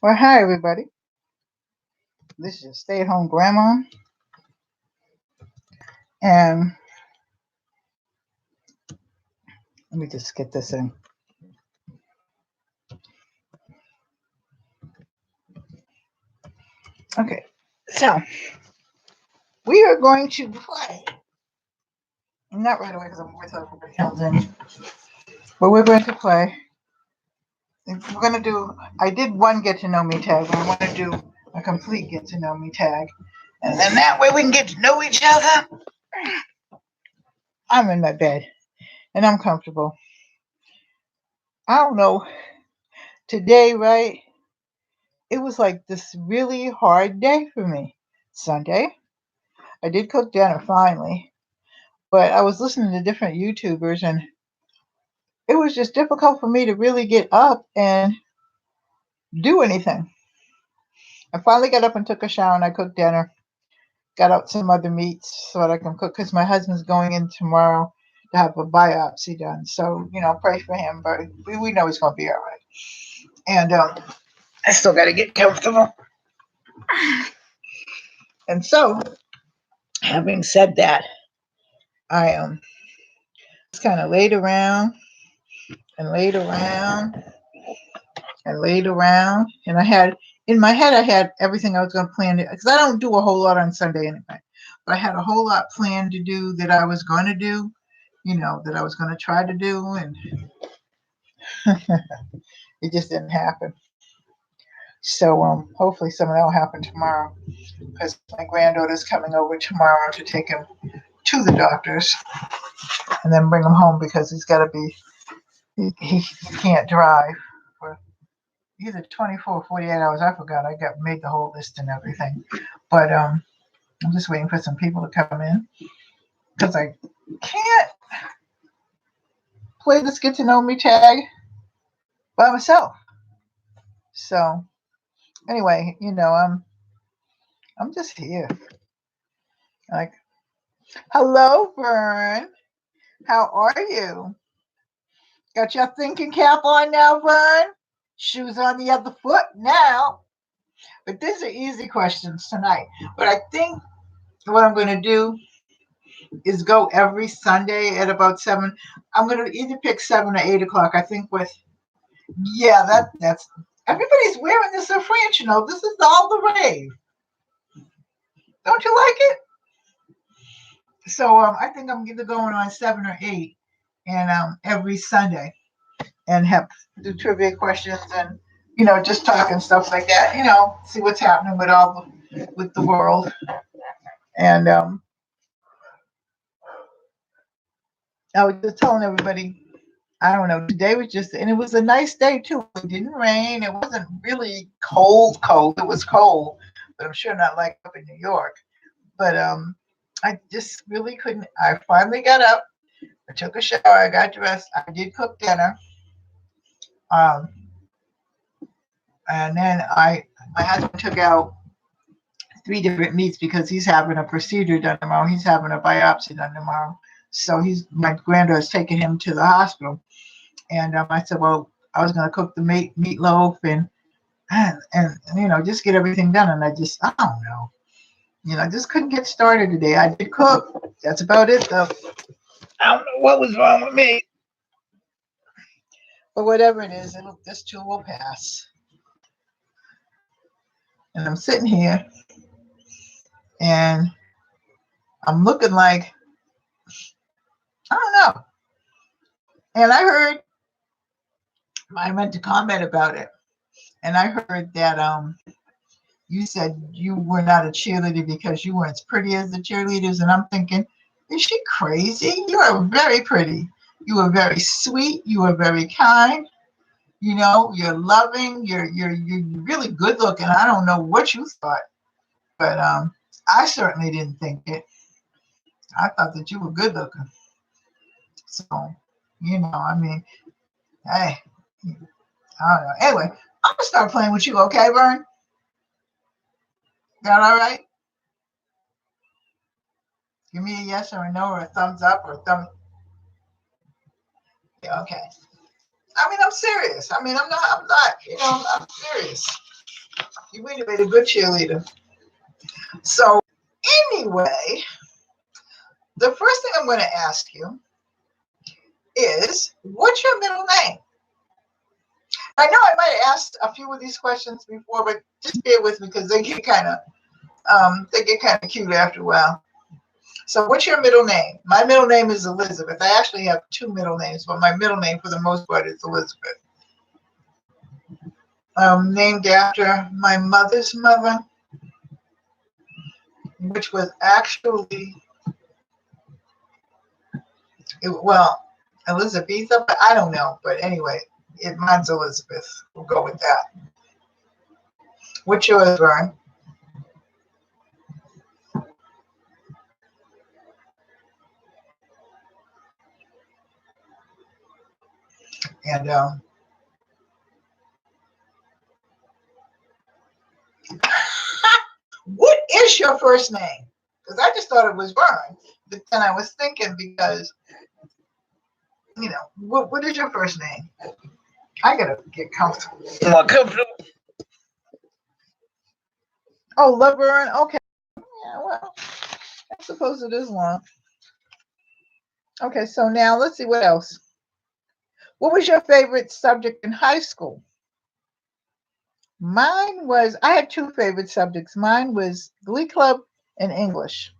Well, hi everybody. This is stay-at-home grandma, and let me just get this in. Okay, so we are going to play. Not right away because I'm waiting till everybody comes in, but we're going to play. We're going to do. I did one get to know me tag, but I want to do a complete get to know me tag, and then that way we can get to know each other. I'm in my bed and I'm comfortable. I don't know. Today, right? It was like this really hard day for me. Sunday, I did cook dinner finally, but I was listening to different YouTubers and it was just difficult for me to really get up and do anything. I finally got up and took a shower and I cooked dinner, got out some other meats so that I can cook because my husband's going in tomorrow to have a biopsy done. So, pray for him, but we know he's going to be all right. And I still got to get comfortable. And so, having said that, I just kind of laid around and laid around and laid around. And in my head, I had everything I was going to plan to, because I don't do a whole lot on Sunday anyway. But I had a whole lot planned to do that I was going to do, that I was going to try to do. And it just didn't happen. So hopefully some of that will happen tomorrow because my granddaughter's coming over tomorrow to take him to the doctor's and then bring him home because he's got to be, he can't drive for either 24 or 48 hours. I forgot. I made the whole list and everything. But I'm just waiting for some people to come in because I can't play this get to know me tag by myself. So anyway, I'm just here. Like, hello, Vern. How are you? Got your thinking cap on now, Vern? Shoes on the other foot now. But these are easy questions tonight. But I think what I'm going to do is go every Sunday at about 7. I'm going to either pick 7 or 8 o'clock. I think that's everybody's wearing this in France. This is all the rave. Don't you like it? So I think I'm either going on 7 or 8 and every Sunday and have do trivia questions and just talk and stuff like that. See what's happening with the world. And I was just telling everybody, I don't know, today was and it was a nice day too. It didn't rain. It wasn't really cold. It was cold, but I'm sure not like up in New York. But I just really couldn't. I finally got up. I took a shower. I got dressed. I did cook dinner. Um, and then my husband took out 3 different meats because he's having a procedure done tomorrow. He's having a biopsy done tomorrow. So my granddaughter's taking him to the hospital. And I said, well, I was going to cook the meatloaf and just get everything done. And I don't know. I just couldn't get started today. I did cook. That's about it, though. I don't know what was wrong with me. But whatever it is, this too will pass. And I'm sitting here, and I'm looking like, I don't know. And I meant to comment about it. And I heard that you said you were not a cheerleader because you weren't as pretty as the cheerleaders. And I'm thinking, is she crazy? You are very pretty. You are very sweet. You are very kind. You're loving. You're really good looking. I don't know what you thought, but I certainly didn't think it. I thought that you were good looking. So, I mean, hey, I don't know. Anyway, I'm gonna start playing with you, okay, Vern? That all right? Give me a yes or a no or a thumbs up or a thumb. Yeah, okay. I mean, I'm serious. I mean, I'm not, I'm serious. You really made a good cheerleader. So anyway, the first thing I'm going to ask you is, what's your middle name? I know I might have asked a few of these questions before, but just bear with me because they get kind of cute after a while. So what's your middle name? My middle name is Elizabeth. I actually have two middle names, but my middle name for the most part is Elizabeth. Named after my mother's mother, which was actually, Elizabetha, but I don't know. But anyway, mine's Elizabeth. We'll go with that. What's yours, Vern? And what is your first name? Because I just thought it was Vern, but then I was thinking because, what is your first name? I gotta get comfortable. More comfortable. Oh, Laverne. Okay. Yeah, well, I suppose it is long. Okay, so now let's see what else. What was your favorite subject in high school? I had two favorite subjects. Mine was Glee Club and English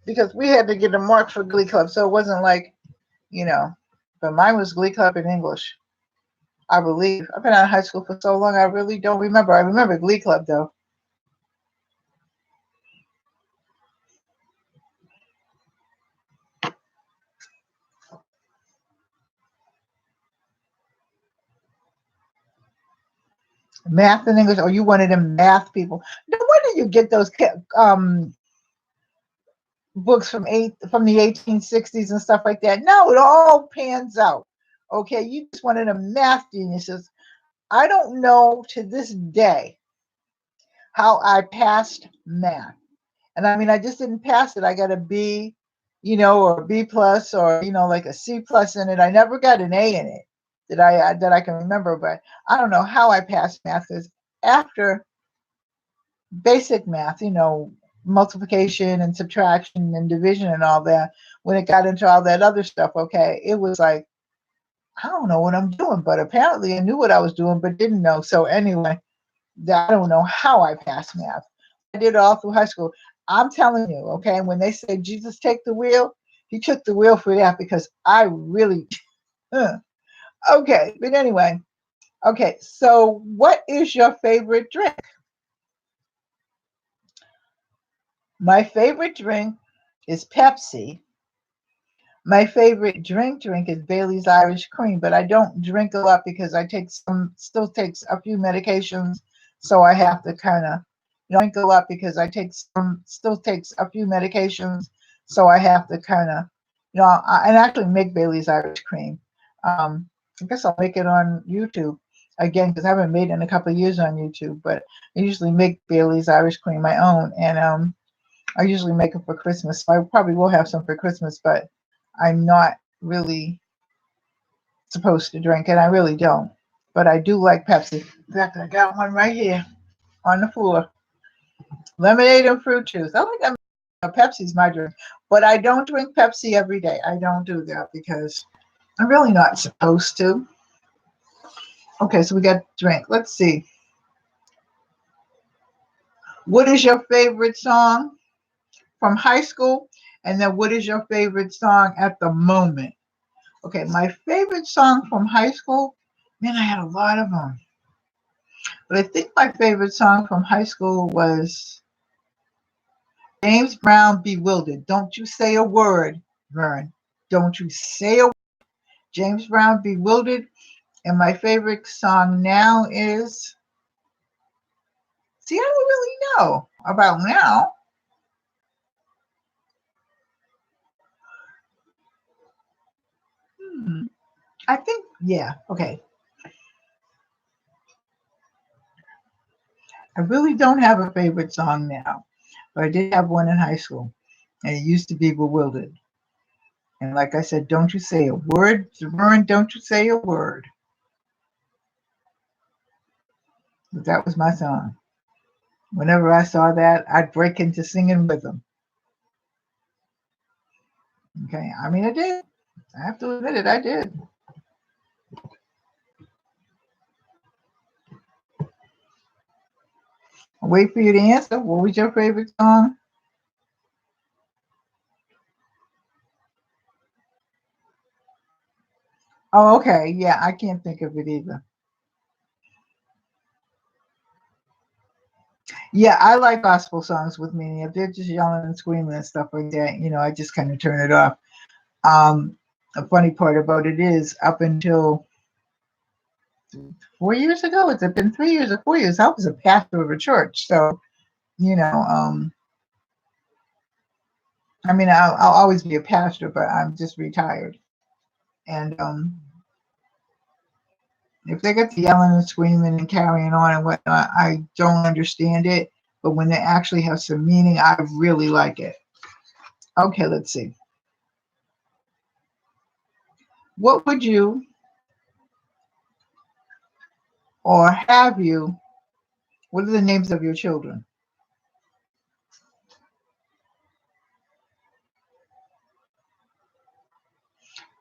because we had to get a mark for Glee Club. So it wasn't like, but mine was Glee Club and English, I believe. I've been out of high school for so long, I really don't remember. I remember Glee Club, though. Math and English. Oh, you one of them math people. No wonder you get those books from the 1860s and stuff like that. No, it all pans out. Okay, you just one of them math geniuses. I don't know to this day how I passed math. And I mean, I just didn't pass it. I got a B, or a B plus, or like a C plus in it. I never got an A in it that I can remember. But I don't know how I passed math, because after basic math, multiplication and subtraction and division and all that, when it got into all that other stuff, okay, it was like, I don't know what I'm doing, but apparently I knew what I was doing, but didn't know. So anyway, I don't know how I passed math. I did it all through high school. I'm telling you, okay, when they say Jesus take the wheel, he took the wheel for that, because I really, okay. But anyway, okay, so what is your favorite drink? My favorite drink is Pepsi. My favorite drink is Bailey's Irish Cream, but I don't drink a lot because I still takes a few medications, so I have to kind of drink a lot because still takes a few medications, so I have to kind of, and actually make Bailey's Irish Cream. I guess I'll make it on YouTube again, because I haven't made it in a couple of years on YouTube, but I usually make Bailey's Irish Cream my own, and I usually make it for Christmas, so I probably will have some for Christmas, but I'm not really supposed to drink it. I really don't. But I do like Pepsi. In fact, I got one right here on the floor. Lemonade and fruit juice. I like that. Pepsi's my drink. But I don't drink Pepsi every day. I don't do that because I'm really not supposed to. Okay, so we got drink. Let's see. What is your favorite song from high school? And then what is your favorite song at the moment? Okay, my favorite song from high school, man, I had a lot of them. But I think my favorite song from high school was James Brown, Bewildered. Don't you say a word, Vern. Don't you say a word. James Brown, Bewildered. And my favorite song now is, see, I don't really know about now. I think, yeah, okay. I really don't have a favorite song now, but I did have one in high school, and it used to be Bewildered. And like I said, don't you say a word, Vern, don't you say a word. But that was my song. Whenever I saw that, I'd break into singing with them. Okay, I mean, I did. I have to admit it, I did. I'll wait for you to answer. What was your favorite song? Oh, okay. Yeah, I can't think of it either. Yeah, I like gospel songs with meaning. If they're just yelling and screaming and stuff like that, I just kind of turn it off. Um, the funny part about it is, up until 4 years ago, has it been 3 years or 4 years? I was a pastor of a church, so you know, um, I mean, I'll always be a pastor, but I'm just retired. And if they get to yelling and screaming and carrying on and whatnot, I don't understand it. But when they actually have some meaning, I really like it. Okay, let's see. What would you or have you? What are the names of your children?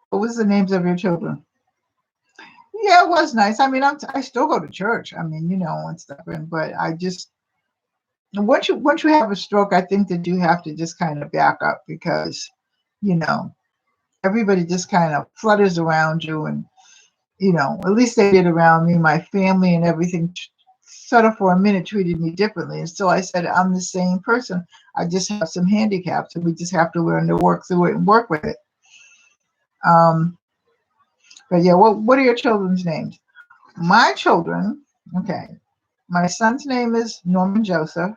What was the names of your children? Yeah, it was nice. I mean, I still go to church. I mean, and stuff. But I just once you have a stroke, I think that you have to just kind of back up because you know everybody just kind of flutters around you, and at least they did around me. My family and everything sort of for a minute treated me differently. And so I said, I'm the same person. I just have some handicaps, and we just have to learn to work through it and work with it. Um, but yeah, what are your children's names? My children, okay. My son's name is Norman Joseph.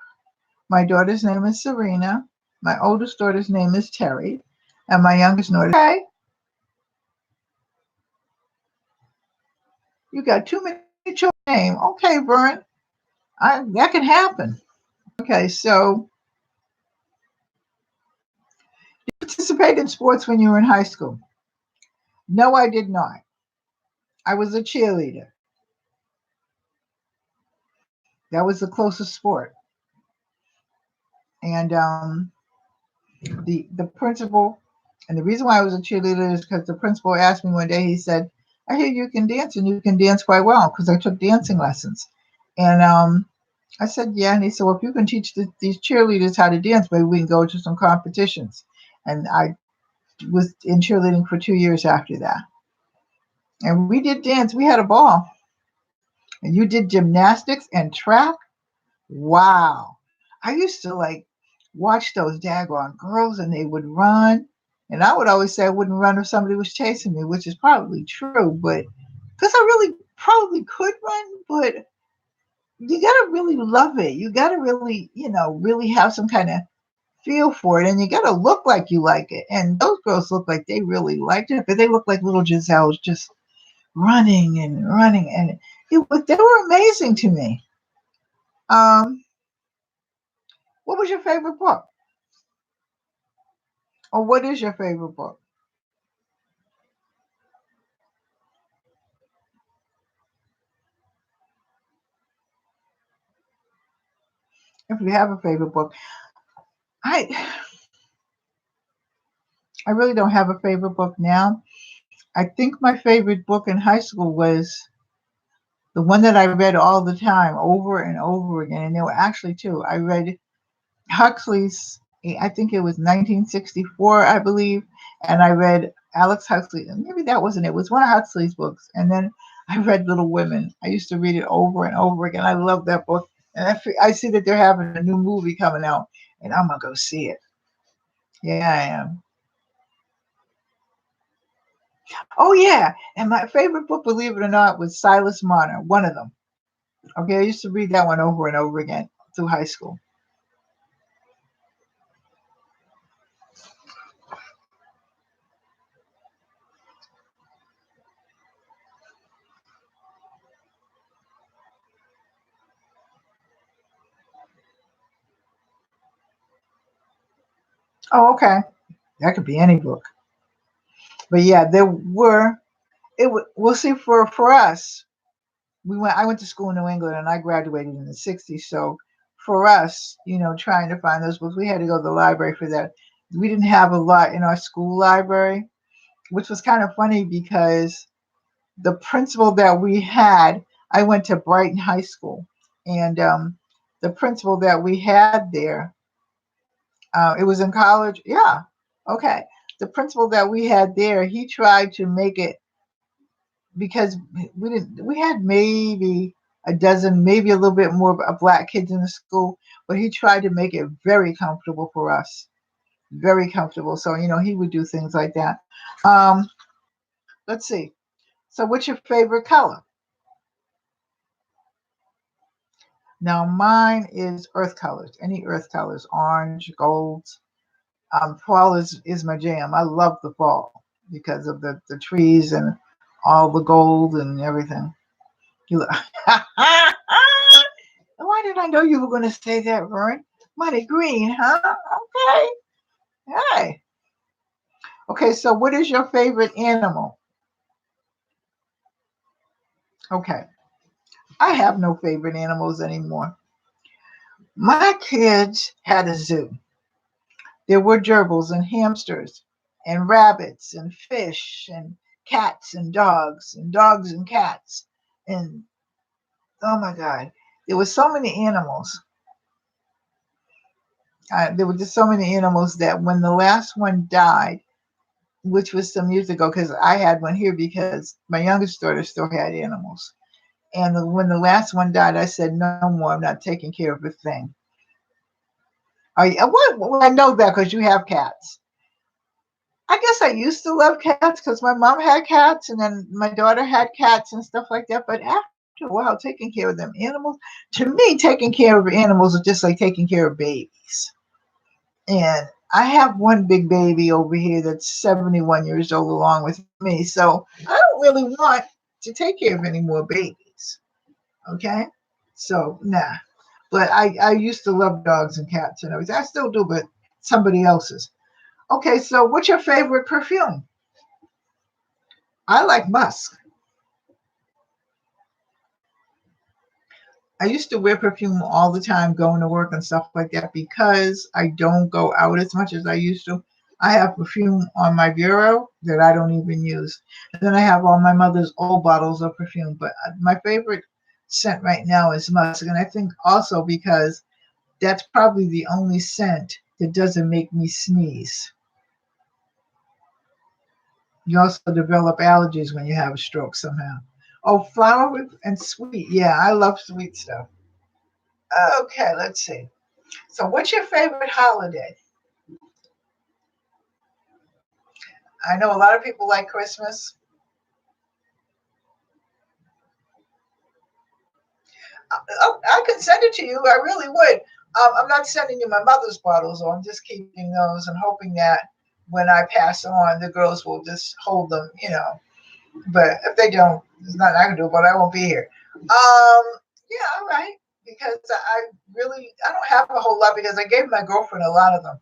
My daughter's name is Serena. My oldest daughter's name is Terry. And my youngest daughter, okay, you got too many children name. Okay, Vern, that can happen. Okay, so you participated in sports when you were in high school? No, I did not. I was a cheerleader. That was the closest sport. And the principal, and the reason why I was a cheerleader is because the principal asked me one day, he said, I hear you can dance and you can dance quite well because I took dancing lessons. And I said, yeah. And he said, well, if you can teach these cheerleaders how to dance, maybe we can go to some competitions. And I was in cheerleading for 2 years after that. And we did dance. We had a ball. And you did gymnastics and track. Wow. I used to like watch those daggone girls and they would run. And I would always say I wouldn't run if somebody was chasing me, which is probably true, but because I really probably could run, but you gotta really love it. You gotta really, really have some kind of feel for it, and you gotta look like you like it. And those girls look like they really liked it, but they look like little Giselles just running and running, and they were amazing to me. Um, what was your favorite book? Or what is your favorite book? If you have a favorite book, I I really don't have a favorite book now. I think my favorite book in high school was the one that I read all the time, over and over again. And there were actually two. I read Huxley's, I think it was 1964, I believe, and I read Alex Huxley. Maybe that wasn't it. It was one of Huxley's books. And then I read Little Women. I used to read it over and over again. I love that book. And I see that they're having a new movie coming out, and I'm gonna go see it. Yeah, I am. Oh yeah, and my favorite book, believe it or not, was Silas Marner. One of them. Okay, I used to read that one over and over again through high school. Oh, okay. That could be any book. But yeah, there were. We'll see. For us, I went to school in New England, and I graduated in the '60s. So for us, trying to find those books, we had to go to the library for that. We didn't have a lot in our school library, which was kind of funny because the principal that we had, I went to Brighton High School, and the principal that we had there, it was in college. Yeah. Okay. The principal that we had there, he tried to make it, because we had maybe a dozen, maybe a little bit more of black kids in the school, but he tried to make it very comfortable for us. Very comfortable. So, he would do things like that. Um, let's see. So what's your favorite color? Now mine is earth colors, any earth colors, orange, gold. Fall is my jam. I love the fall because of the trees and all the gold and everything. You look. Why did I know you were going to say that, Vern? Money green, huh? Okay. Hey. Okay, so what is your favorite animal? Okay. I have no favorite animals anymore. My kids had a zoo. There were gerbils and hamsters and rabbits and fish and cats and dogs and cats. And oh my God, there were so many animals. There were just so many animals that when the last one died, which was some years ago, because I had one here because my youngest daughter still had animals. And when the last one died, I said, no more, I'm not taking care of a thing. What? Well, I know that because you have cats. I guess I used to love cats because my mom had cats and then my daughter had cats and stuff like that. But after a while, taking care of them animals, to me, taking care of animals is just like taking care of babies. And I have one big baby over here that's 71 years old along with me. So I don't really want to take care of any more babies. Okay. So, nah. But I used to love dogs and cats and everything. I still do, but somebody else's. Okay. So, what's your favorite perfume? I like musk. I used to wear perfume all the time going to work and stuff like that because I don't go out as much as I used to. I have perfume on my bureau that I don't even use. And then I have all my mother's old bottles of perfume. But my favorite scent right now is musk. And I think also because that's probably the only scent that doesn't make me sneeze. You also develop allergies when you have a stroke somehow. Oh, flower and sweet. Yeah, I love sweet stuff. Okay, let's see. So, what's your favorite holiday? I know a lot of people like Christmas. Oh, I could send it to you. I really would. I'm not sending you my mother's bottles, so I'm just keeping those and hoping that when I pass on, the girls will just hold them. But if they don't, there's nothing I can do. But I won't be here. Yeah, all right. Because I don't have a whole lot because I gave my girlfriend a lot of them.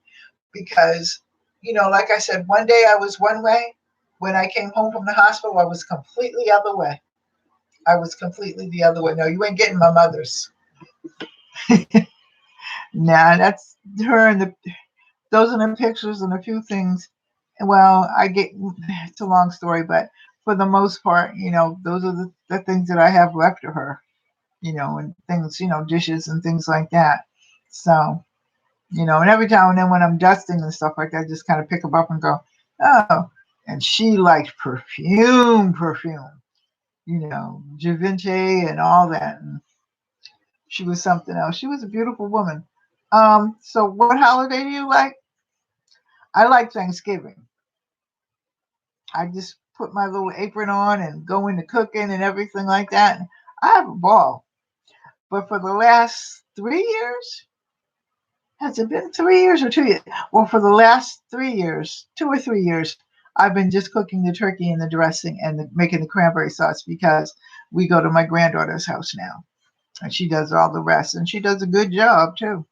Because, like I said, one day I was one way. When I came home from the hospital, I was completely other way. I was completely the other way. No, you ain't getting my mother's. Nah, that's her and those are the pictures and a few things. Well, it's a long story, but for the most part, those are the things that I have left of her, and things, dishes and things like that. So, and every time and then when I'm dusting and stuff like that, I just kind of pick them up and go, oh, and she liked perfume, Givenchy and all that. And she was something else. She was a beautiful woman. So what holiday do you like? I like Thanksgiving. I just put my little apron on and go into cooking and everything like that. And I have a ball. But for the last 3 years, has it been 3 years or 2 years? Well, for the last 3 years, 2 or 3 years, I've been just cooking the turkey and the dressing and making the cranberry sauce because we go to my granddaughter's house now. And she does all the rest. And she does a good job, too.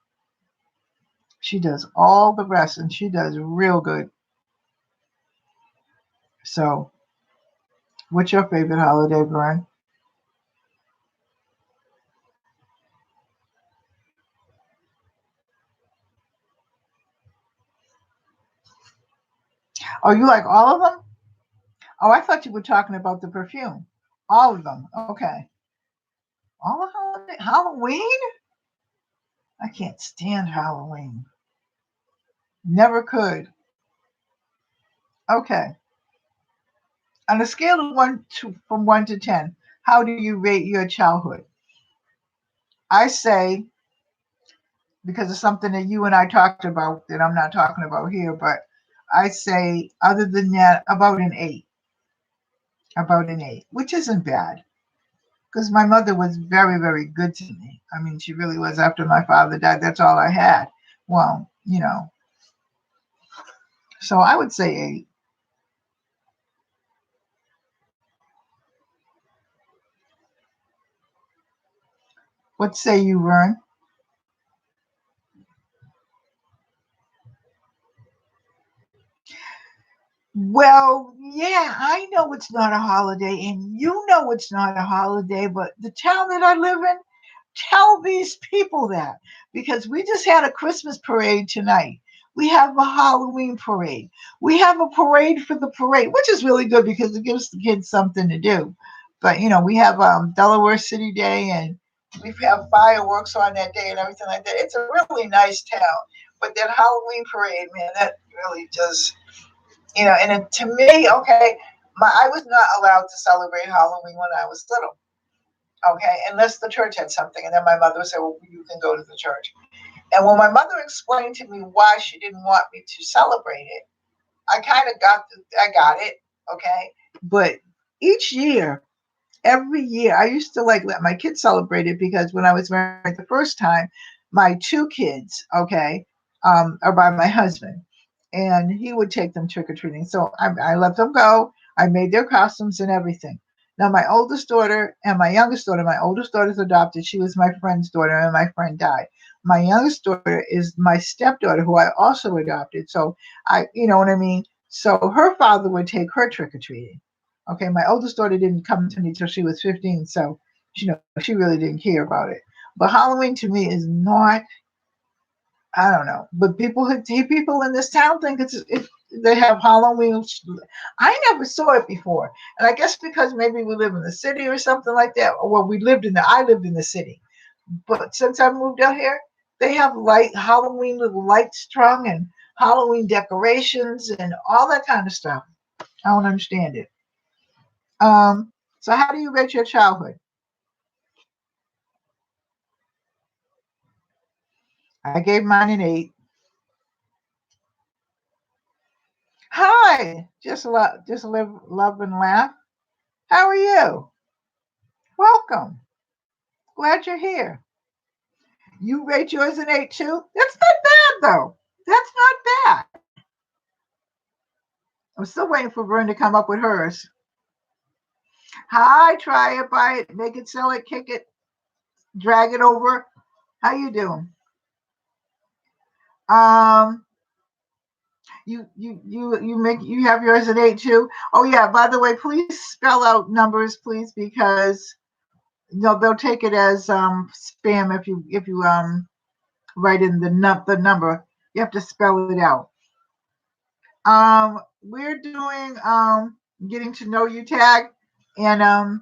She does all the rest, and she does real good. So, what's your favorite holiday, Brian? Oh, you like all of them? Oh, I thought you were talking about the perfume. All of them. Okay. All of Halloween? I can't stand Halloween. Never could. Okay. On a scale of from 1 to 10, how do you rate your childhood? I say, because it's something that you and I talked about that I'm not talking about here, but I say, other than that, about an 8. About an 8, which isn't bad. Because my mother was very, very good to me. I mean, she really was. After my father died, that's all I had. Well, so I would say 8. What say you, Vern? Well, yeah, I know it's not a holiday, and you know it's not a holiday, but the town that I live in, tell these people that, because we just had a Christmas parade tonight. We have a Halloween parade. We have a parade for the parade, which is really good because it gives the kids something to do. But we have Delaware City Day, and we have fireworks on that day and everything like that. It's a really nice town. But that Halloween parade, man, that really does, and to me, okay, I was not allowed to celebrate Halloween when I was little, okay, unless the church had something. And then my mother would say, well, you can go to the church. And when my mother explained to me why she didn't want me to celebrate it, I got it, okay. But each year, every year, I used to like let my kids celebrate it because when I was married the first time, my 2 kids, okay, are by my husband, and he would take them trick or treating. So I let them go. I made their costumes and everything. Now my oldest daughter and my youngest daughter. My oldest daughter's adopted. She was my friend's daughter, and my friend died. My youngest daughter is my stepdaughter, who I also adopted. So you know what I mean. So her father would take her trick or treating. Okay, my oldest daughter didn't come to me till she was 15, so she really didn't care about it. But Halloween to me is not. I don't know, but people in this town think they have Halloween. I never saw it before, and I guess because maybe we live in the city or something like that. Well, I lived in the city, but since I moved out here, they have Halloween little lights strung and Halloween decorations and all that kind of stuff. I don't understand it. Um, so how do you rate your childhood? I gave mine an 8. Hi, just live, love, and laugh. How are you? Welcome. Glad you're here. You rate yours an 8 too? That's not bad though. That's not bad. I'm still waiting for Vern to come up with hers. Hi, try it, buy it, make it, sell it, kick it, drag it over. How you doing? Um, you have yours at 8 too. Oh yeah. By the way, please spell out numbers, please, because they'll take it as spam if you write in the number. You have to spell it out. We're doing getting to know you tag, and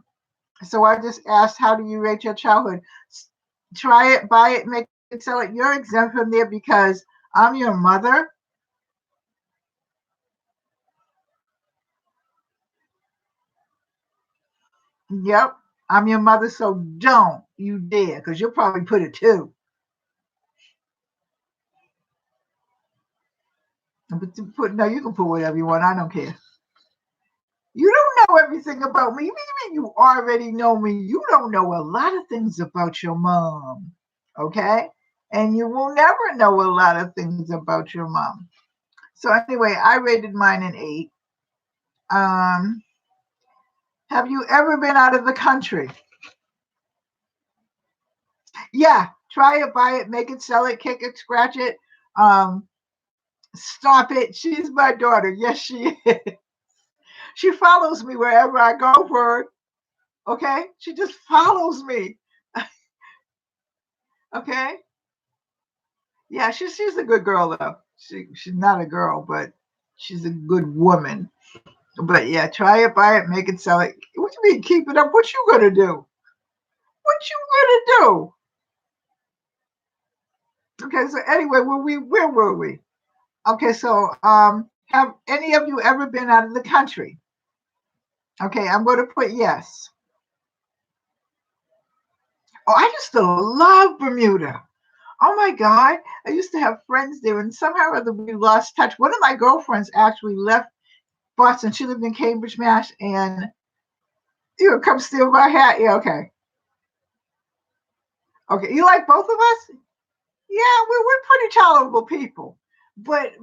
so I just asked, how do you rate your childhood? Try it, buy it, make it, sell it. You're exempt from there because I'm your mother. Yep, I'm your mother, so don't you dare, because you'll probably put it too. But no, you can put whatever you want. I don't care. You don't know everything about me. Even you already know me, you don't know a lot of things about your mom. Okay? And you will never know a lot of things about your mom. So anyway, I rated mine an 8. Um, have you ever been out of the country? Yeah, try it, buy it, make it, sell it, kick it, scratch it. Um, stop it. She's my daughter. Yes, she is. She follows me wherever I go, Bird. Okay? She just follows me. Okay? Yeah, she's a good girl though. She's not a girl, but She's a good woman. But yeah, try it, buy it, make it, sell it. What you mean keep it up? What you gonna do? What you gonna do? Okay, so anyway, where were we? Okay, so have any of you ever been out of the country? Okay, I'm going to put yes. Oh, I used to love Bermuda. Oh my God, I used to have friends there, and somehow or other we lost touch. One of my girlfriends actually left Boston. She lived in Cambridge, Mass, and come steal my hat. Yeah, okay, okay. You like both of us? Yeah, we're pretty tolerable people. But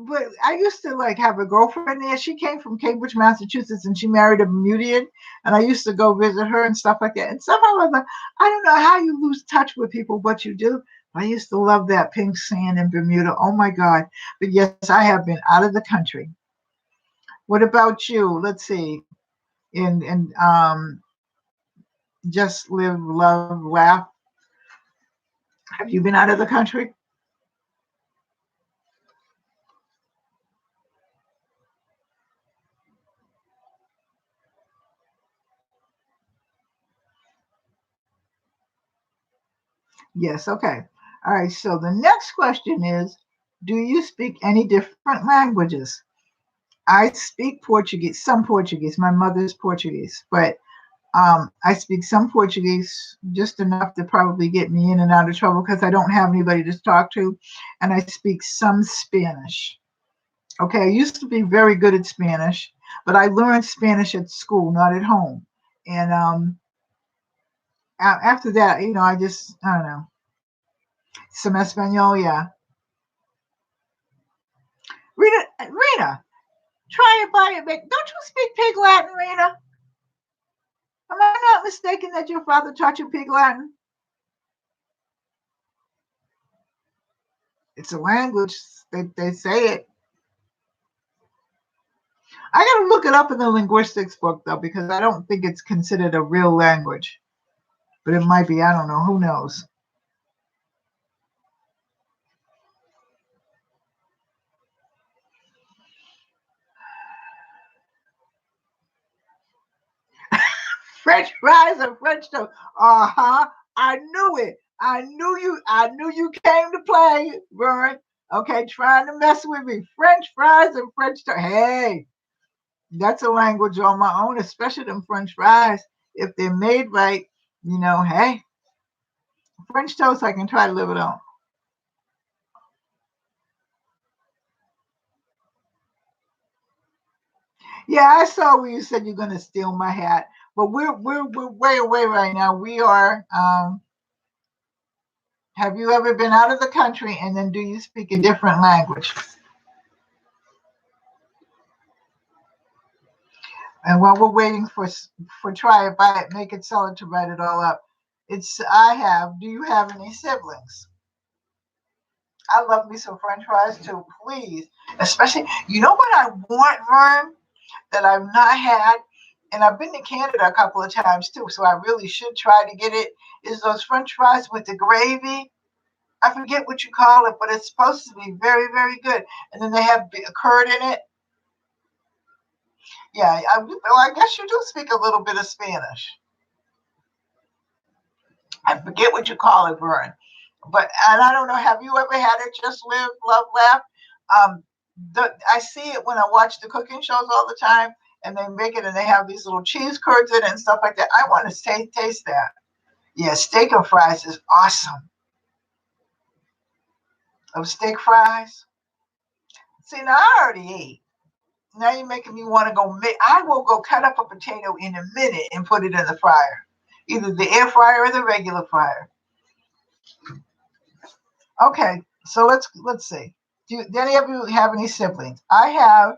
I used to like have a girlfriend there. She came from Cambridge, Massachusetts, and she married a Bermudian. And I used to go visit her and stuff like that. And somehow I don't know how you lose touch with people, but you do. I used to love that pink sand in Bermuda. Oh my God. But yes, I have been out of the country. What about you? Let's see. And just live, love, laugh. Have you been out of the country? Yes, okay. All right, so the next question is, do you speak any different languages? I speak Portuguese, some Portuguese. My mother's Portuguese, but I speak some Portuguese, just enough to probably get me in and out of trouble because I don't have anybody to talk to. And I speak some Spanish. Okay, I used to be very good at Spanish, but I learned Spanish at school, not at home. And after that, I don't know. Some Espanol, yeah. Rena, try it by it. Don't you speak Pig Latin, Rena? Am I not mistaken that your father taught you Pig Latin? It's a language. They say it. I got to look it up in the linguistics book, though, because I don't think it's considered a real language. But it might be. I don't know. Who knows? French fries and French toast. Uh-huh. I knew it. I knew you came to play, Vern. Okay, trying to mess with me. French fries and French toast. Hey, that's a language on my own, especially them French fries. If they're made right, hey, French toast, I can try to live it on. Yeah, I saw where you said you're going to steal my hat, but we're way away right now. We are. Have you ever been out of the country, and then do you speak a different language? And while we're waiting for try it, buy it, make it, sell it to write it all up, it's I have. Do you have any siblings? I love me some French fries too, please. Especially, you know what I want, Vern, that I've not had, and I've been to Canada a couple of times too, so I really should try to get it. Is those French fries with the gravy? I forget what you call it, but it's supposed to be very, very good. And then they have curd in it. Yeah, well, I guess you do speak a little bit of Spanish. I forget what you call it, Vern. And I don't know. Have you ever had it? Just live, love, laugh. Um, I see it when I watch the cooking shows all the time, and they make it, and they have these little cheese curds in it and stuff like that. I want to taste that. Yeah, steak and fries is awesome. Those steak fries. See, now I already ate. Now you're making me want to go make. I will go cut up a potato in a minute and put it in the fryer, either the air fryer or the regular fryer. Okay, so let's see. Do any of you have any siblings? I have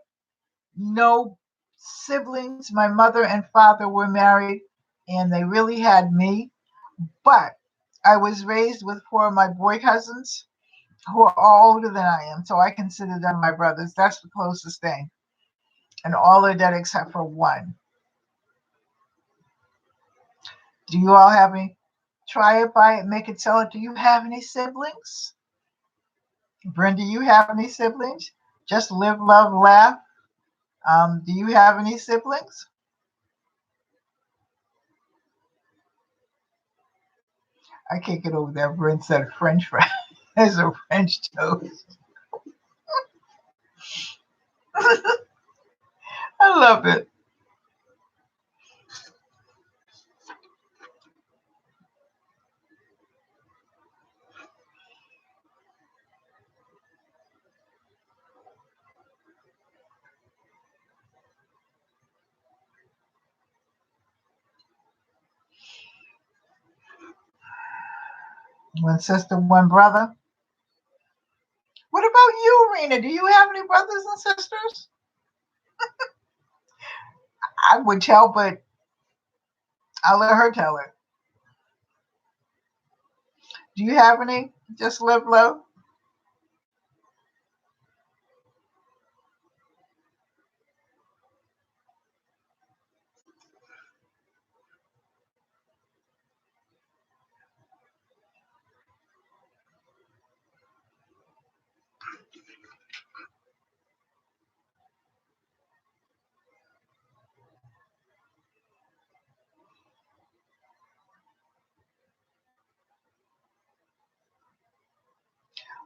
no siblings. My mother and father were married, and they really had me. But I was raised with four of my boy cousins who are all older than I am, so I consider them my brothers. That's the closest thing, and all are dead except for one. Do you all have any? Try it, buy it, make it, sell it. Do you have any siblings? Brenda, you have any siblings? Just live, love, laugh. Do you have any siblings? I can't get over that Brent said French fries as a French toast. I love it. One sister, one brother. What about you, Rena? Do you have any brothers and sisters? I would tell, but I'll let her tell it. Do you have any? Just live low.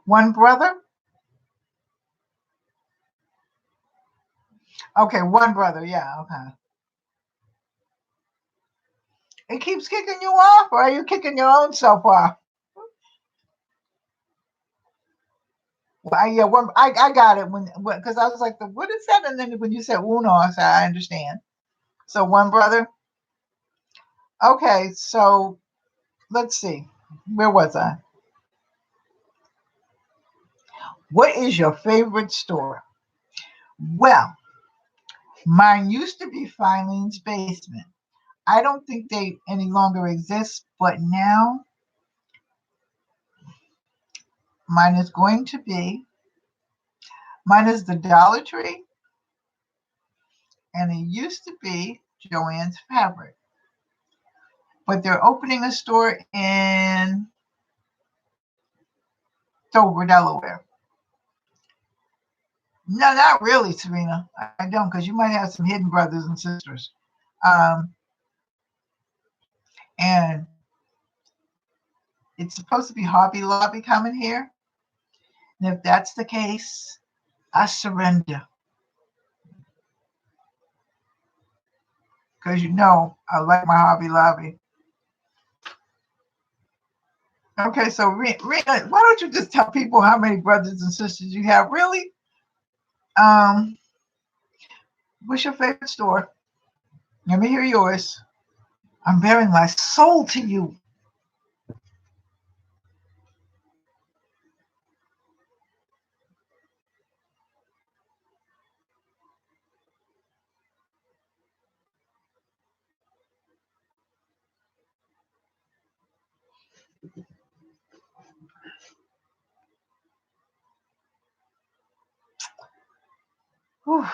One brother? Okay, one brother. Yeah, okay. It keeps kicking you off, or are you kicking your own self off? Well, yeah, one. I got it when because I was like, what is that? And then when you said uno, I said I understand. So one brother. Okay, so let's see. Where was I? What is your favorite store? Well, mine used to be Filene's Basement. I don't think they any longer exist, but now mine is going to be mine is the Dollar Tree, and it used to be Joann's Fabric. But they're opening a store in Dover, Delaware. No, not really, Serena. I don't, because you might have some hidden brothers and sisters. Um, and it's supposed to be Hobby Lobby coming here. And if that's the case, I surrender. Because I like my Hobby Lobby. Okay, so Rena, why don't you just tell people how many brothers and sisters you have? Really? Um, what's your favorite store? Let me hear yours. I'm bearing my soul to you. Whew.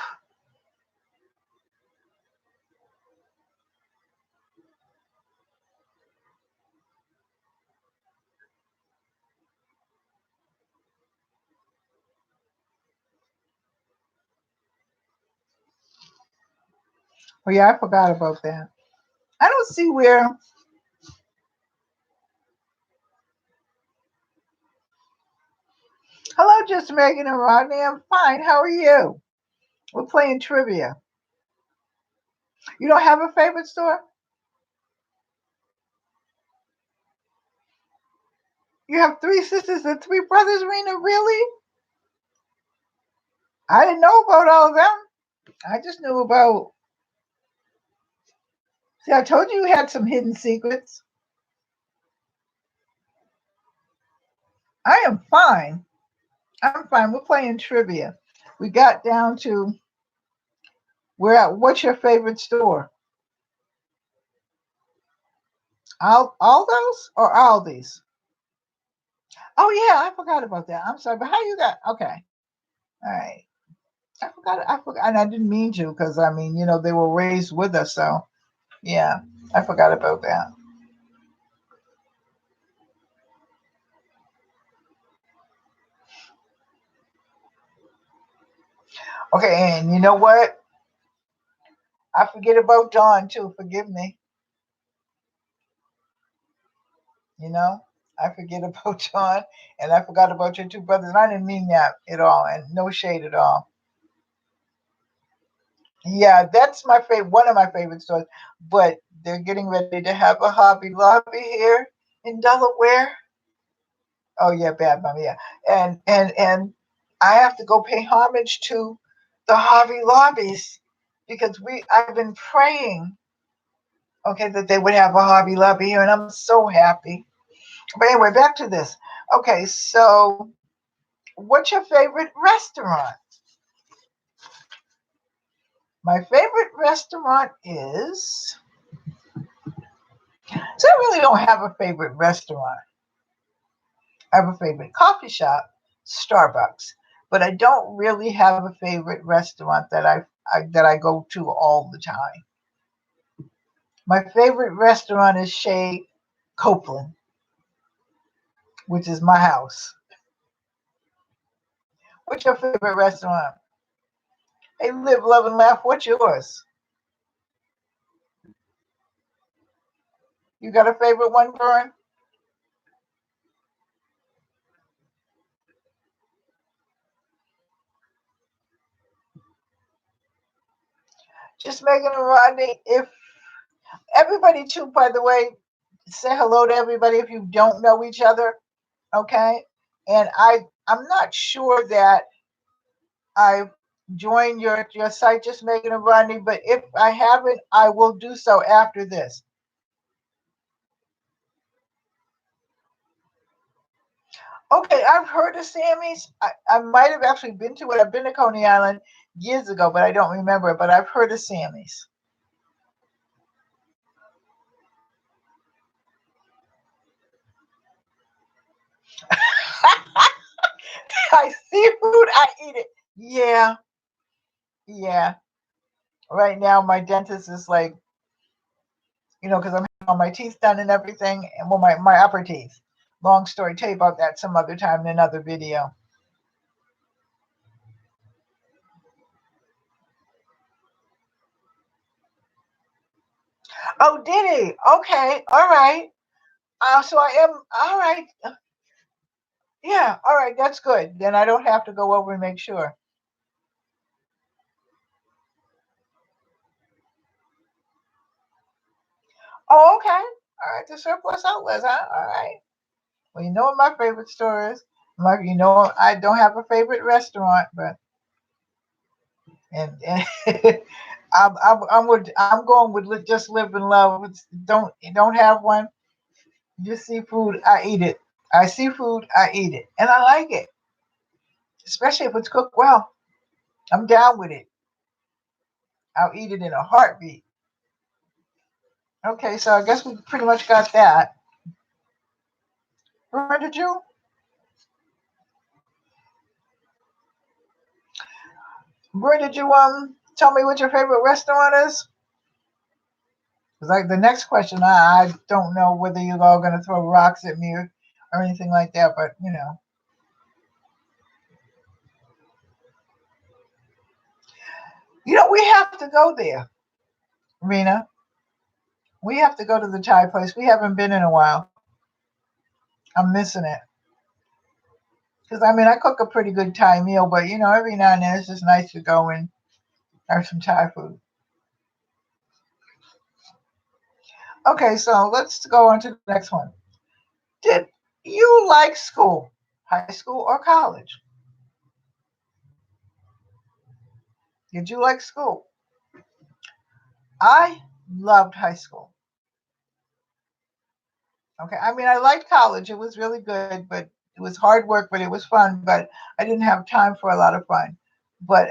Oh yeah, I forgot about that. I don't see where. Hello, just Megan and Rodney. I'm fine. How are you? We're playing trivia. You don't have a favorite store? You have three sisters and three brothers, Rena? Really? I didn't know about all of them. I just knew about. See, I told you had some hidden secrets. I am fine. I'm fine. We're playing trivia. We got down to we're at what's your favorite store? Aldo's or Aldi's? Oh yeah, I forgot about that. I'm sorry, but how you got okay. All right. I forgot and I didn't mean to because I mean, they were raised with us, so yeah, I forgot about that. Okay, and you know what? I forget about Dawn too. Forgive me. You know, I forget about Dawn, and I forgot about your two brothers. And I didn't mean that at all, and no shade at all. Yeah, that's my favorite. One of my favorite stores. But they're getting ready to have a Hobby Lobby here in Delaware. Oh yeah, Bad Mom. Yeah, and I have to go pay homage to the Hobby Lobbies because I've been praying, okay, that they would have a Hobby Lobby here, and I'm so happy. But anyway, back to this. Okay, so what's your favorite restaurant? My favorite restaurant is. So I really don't have a favorite restaurant. I have a favorite coffee shop, Starbucks, but I don't really have a favorite restaurant that I go to all the time. My favorite restaurant is Shea Copeland, which is my house. What's your favorite restaurant? Hey, live, love, and laugh. What's yours? You got a favorite one, Vern? Just Megan and Rodney. If everybody too, by the way, say hello to everybody if you don't know each other. Okay. And I'm not sure that I've joined your site, Just Megan and Rodney, but if I haven't, I will do so after this. Okay, I've heard of Sammy's. I might have actually been to it. I've been to Coney Island years ago, but I don't remember it. But I've heard of Sammy's. I seafood, I eat it. Yeah, yeah. Right now, my dentist is like, because I'm having all my teeth done and everything, and well, my upper teeth. Long story. Tell you about that some other time in another video. Oh, did he? Okay, all right. So I am all right. Yeah, all right. That's good. Then I don't have to go over and make sure. Oh, okay. All right. The surplus outlets. Huh? All right. Well, you know what my favorite store is. I don't have a favorite restaurant, but and I'm going with just live and love. Don't have one. Just seafood. I eat it. I seafood. I eat it, and I like it, especially if it's cooked well. I'm down with it. I'll eat it in a heartbeat. Okay, so I guess we pretty much got that. Where did you? Where did you tell me what your favorite restaurant is? Because like the next question, I don't know whether you're all gonna throw rocks at me or anything like that, but we have to go there, Rena. We have to go to the Thai place. We haven't been in a while. I'm missing it. Because I cook a pretty good Thai meal, but every now and then it's just nice to go and have some Thai food. Okay, so let's go on to the next one. Did you like school, high school or college? Did you like school? I loved high school. Okay, I liked college. It was really good, but it was hard work, but it was fun. But I didn't have time for a lot of fun. But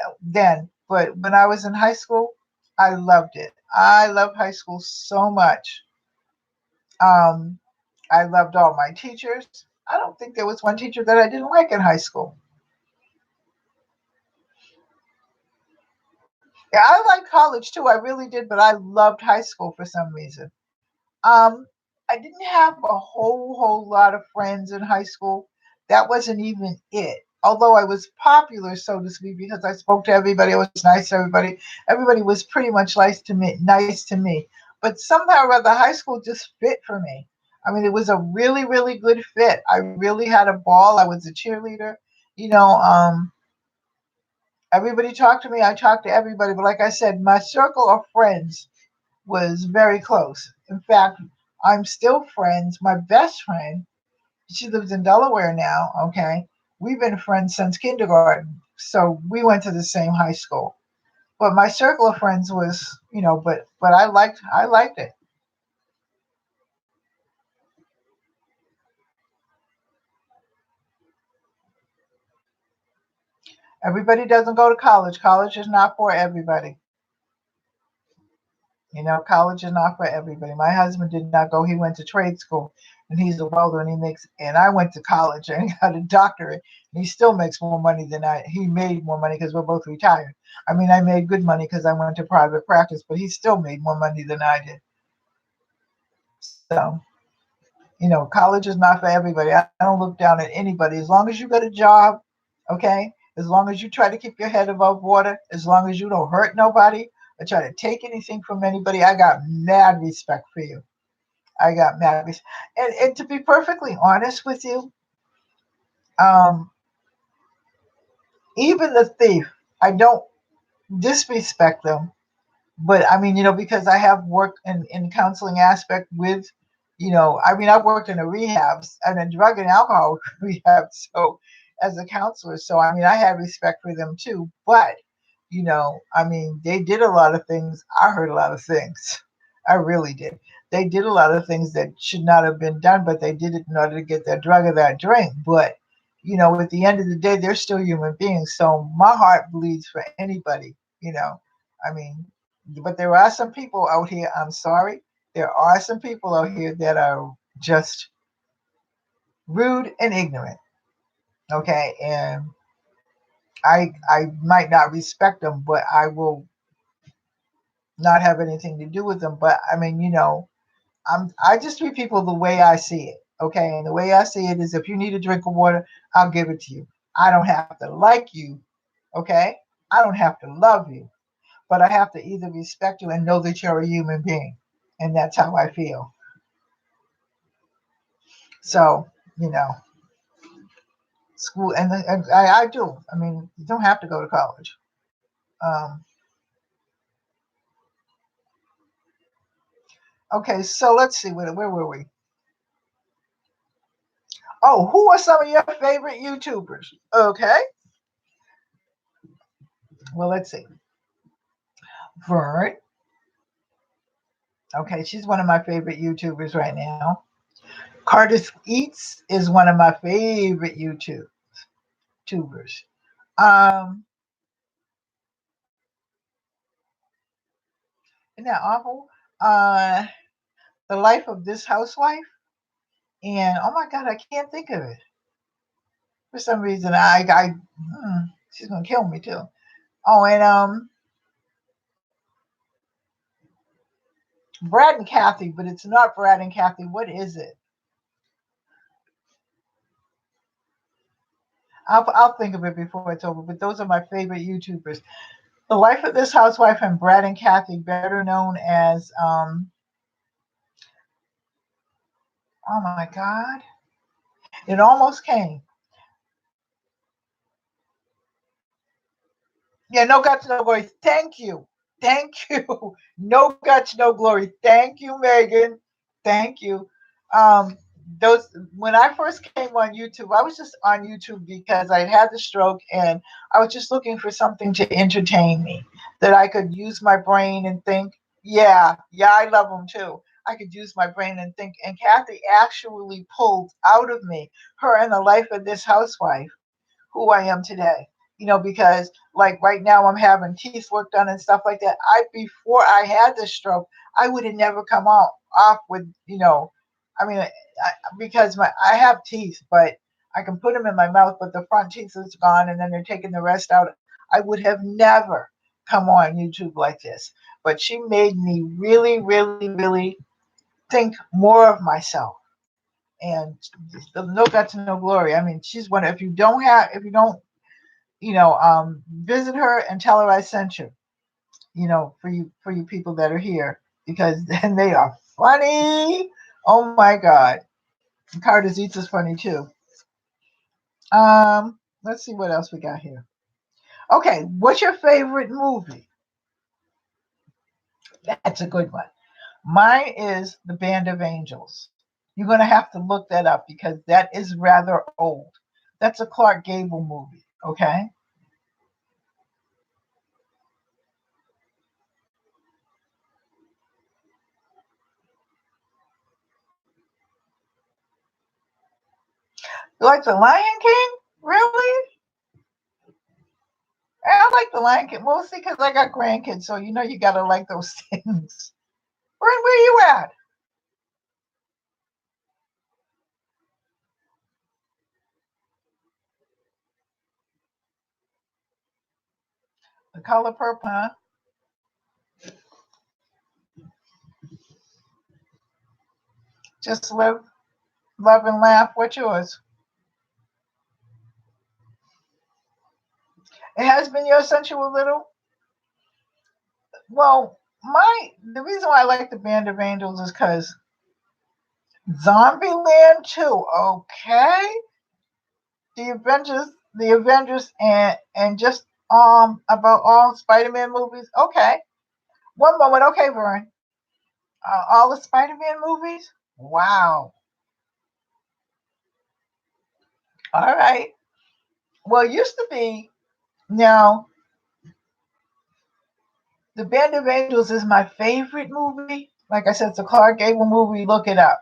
when I was in high school, I loved it. I loved high school so much. Um, I loved all my teachers. I don't think there was one teacher that I didn't like in high school. Yeah, I liked college too. I really did, but I loved high school for some reason. Um, I didn't have a whole lot of friends in high school. That wasn't even it. although I was popular, so to speak, because I spoke to everybody, I was nice to everybody. Everybody was pretty much nice to me, nice to me. But somehow or other, high school just fit for me. I mean, it was a really, really good fit. I really had a ball. I was a cheerleader. You know, everybody talked to me. I talked to everybody. But like I said, my circle of friends was very close. In fact, I'm still friends. My best friend, she lives in Delaware now. Okay. We've been friends since kindergarten. So we went to the same high school. But my circle of friends was, but I liked it. Everybody doesn't go to college. College is not for everybody. College is not for everybody. My husband did not go. He went to trade school, and he's a welder, and I went to college and got a doctorate, and he still makes more money than he made more money because we're both retired. I mean, I made good money because I went to private practice, but he still made more money than I did. So, college is not for everybody. I don't look down at anybody. As long as you got a job, okay? As long as you try to keep your head above water, as long as you don't hurt nobody or try to take anything from anybody, I got mad respect for you. I got mad respect. And to be perfectly honest with you, um, even the thief, I don't disrespect them. But I mean, because I have worked in counseling aspect with, I mean, I've worked in a rehabs and a drug and alcohol rehab, so as a counselor, so I mean, I had respect for them too. But I mean, they did a lot of things. I heard a lot of things. I really did. They did a lot of things that should not have been done, but they did it in order to get that drug or that drink. But at the end of the day, they're still human beings. So my heart bleeds for anybody. I mean, but there are some people out here. I'm sorry. There are some people out here that are just rude and ignorant. Okay, and I might not respect them, but I will not have anything to do with them. But I mean, I just treat people the way I see it. Okay, and the way I see it is, if you need a drink of water, I'll give it to you. I don't have to like you. Okay, I don't have to love you, but I have to either respect you and know that you're a human being, and that's how I feel. So, you know, school, and I do. I mean, you don't have to go to college. Um, okay, so let's see, where were we? Oh, who are some of your favorite YouTubers? Okay, well, let's see. Vern. Okay, she's one of my favorite YouTubers right now. Curtis Eats is one of my favorite YouTubers. Um, isn't that awful? Uh, the Life of This Housewife, and oh my God, I can't think of it for some reason. She's gonna kill me too. Oh, and Brad and Kathy, but it's not Brad and Kathy. What is it? I'll think of it before it's over. But those are my favorite YouTubers. The Life of This Housewife and Brad and Kathy, better known as oh my God, it almost came. Yeah, no guts, no glory. Thank you. Thank you. No guts, no glory. Thank you, Megan. Thank you. Um, those When I first came on YouTube, I was just on YouTube because I had the stroke and I was just looking for something to entertain me that I could use my brain and think. Yeah, yeah, I love them too. I could use my brain and think. And Kathy actually pulled out of me her and the Life of This Housewife who I am today. Because like right now I'm having teeth work done and stuff like that. Before I had this stroke, I would have never come out off with, I mean, because I have teeth, but I can put them in my mouth, but the front teeth is gone, and then they're taking the rest out. I would have never come on YouTube like this, but she made me really, really, really think more of myself. and no guts, no glory. I mean, she's one. If you don't visit her and tell her I sent you. For you people that are here, because then they are funny. Oh my God. And Carter's Eats is funny too. Let's see what else we got here. Okay, what's your favorite movie? That's a good one. Mine is The Band of Angels. You're going to have to look that up because that is rather old. That's a Clark Gable movie, okay? You like The Lion King? Really? I like The Lion King. Well, see, because I got grandkids, so you got to like those things. Where you at? The Color Purple, huh? Just live, love, and laugh. What's yours? It has been yours since you were little? Well, the reason why I like The Band of Angels is because Zombieland 2, okay? The Avengers, and just about all Spider-Man movies. Okay, one moment. Okay, Vern. All the Spider-Man movies. Wow. All right. Well, it used to be. Now, The Band of Angels is my favorite movie. Like I said, it's a Clark Gable movie. Look it up.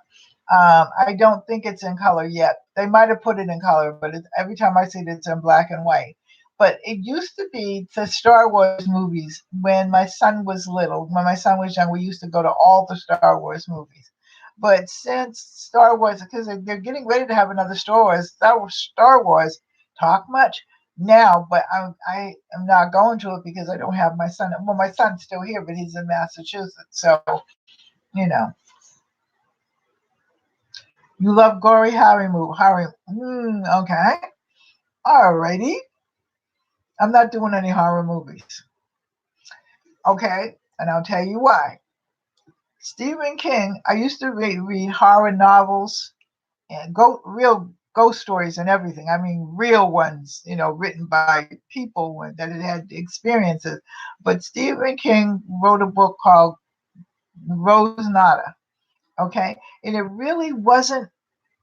I don't think it's in color yet. They might have put it in color, but every time I see it, it's in black and white. But it used to be the Star Wars movies when my son was little. When my son was young, we used to go to all the Star Wars movies. But since Star Wars, because they're getting ready to have another Star Wars, talk much now, but I am not going to it because I don't have my son. Well, my son's still here, but he's in Massachusetts, so you know. You love gory horror movie. Okay. Alrighty. I'm not doing any horror movies. Okay. And I'll tell you why. Stephen King, I used to read horror novels and real ghost stories and everything. I mean, real ones, written by people that had experiences. But Stephen King wrote a book called Rose Nada. Okay. And it really wasn't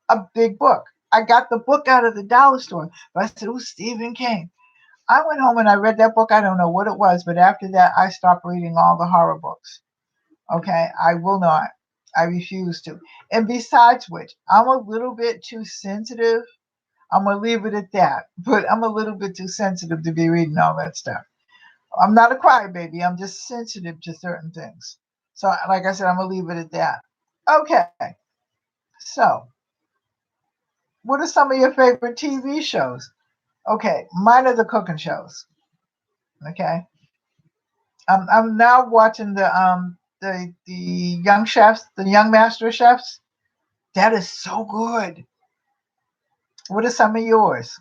a big book. I got the book out of the dollar store, but I said, "Oh, Stephen King." I went home and I read that book. I don't know what it was, but after that, I stopped reading all the horror books. Okay, I will not. I refuse to. And besides which, I'm a little bit too sensitive. I'm gonna leave it at that. But I'm a little bit too sensitive to be reading all that stuff. I'm not a crybaby. I'm just sensitive to certain things. So, like I said, I'm gonna leave it at that. Okay. So, what are some of your favorite TV shows? Okay, mine are the cooking shows. Okay, I'm now watching the young chefs, the young master chefs. That is so good. What are some of yours?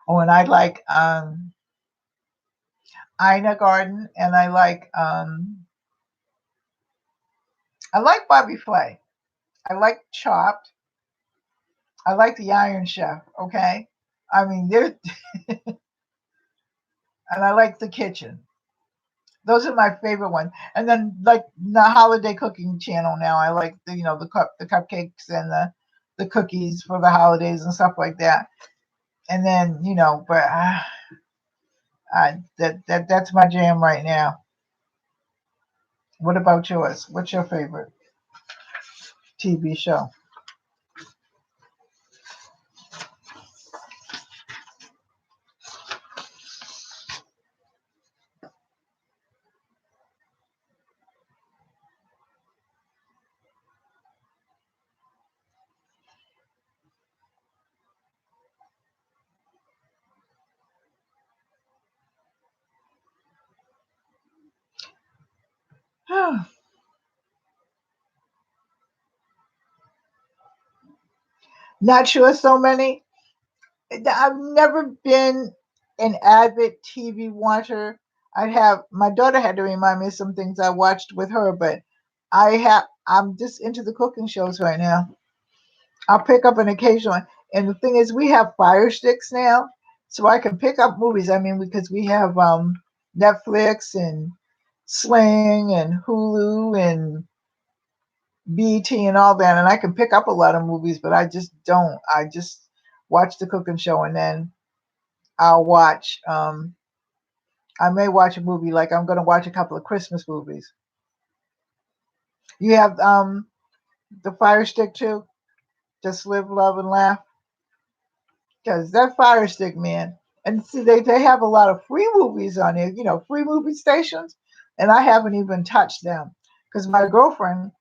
Oh, and I like Ina Garden, and I like Bobby Flay. I like Chopped. I like the Iron Chef. Okay, I mean there, and I like the Kitchen. Those are my favorite ones. And then like the holiday cooking channel now, I like the cupcakes and the cookies for the holidays and stuff like that. And then but that's my jam right now. What about yours? What's your favorite TV show? Not sure so many. I've never been an avid TV watcher. My daughter had to remind me of some things I watched with her, but I'm just into the cooking shows right now. I'll pick up an occasional one. And the thing is, we have Fire Sticks now, so I can pick up movies. I mean, because we have Netflix and Sling and Hulu and BT and all that, and I can pick up a lot of movies, but I just don't. I just watch the cooking show, and then I'll watch. I may watch a movie. Like I'm going to watch a couple of Christmas movies. You have the Fire Stick too. Just live, love, and laugh. Because that Fire Stick, man, and see they have a lot of free movies on there. You know, free movie stations, and I haven't even touched them. Because my girlfriend,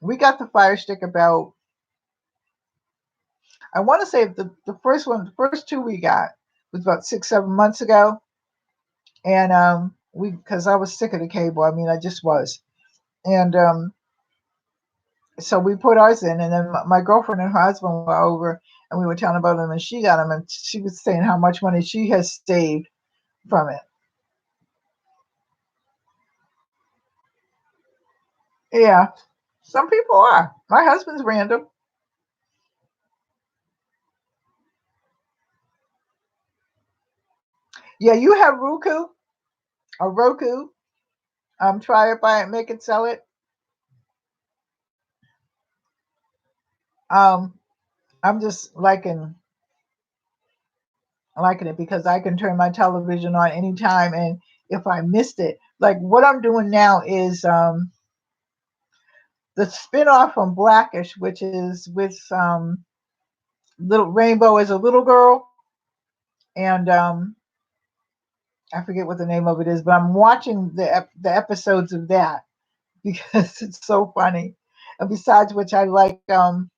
we got the Fire Stick about. I want to say the first one, the first two we got was about 6, 7 months ago, and we because I was sick of the cable. I mean, I just was, and so we put ours in, and then my girlfriend and her husband were over, and we were telling about them, and she got them, and she was saying how much money she has saved from it. Yeah, some people are. My husband's random. Yeah, you have Roku or Roku. Try it, buy it, make it, sell it. Um, I'm just liking it because I can turn my television on anytime, and if I missed it, like what I'm doing now is the spinoff from Blackish, which is with little Rainbow as a little girl, and I forget what the name of it is, but I'm watching the episodes of that because it's so funny. And besides which, I like the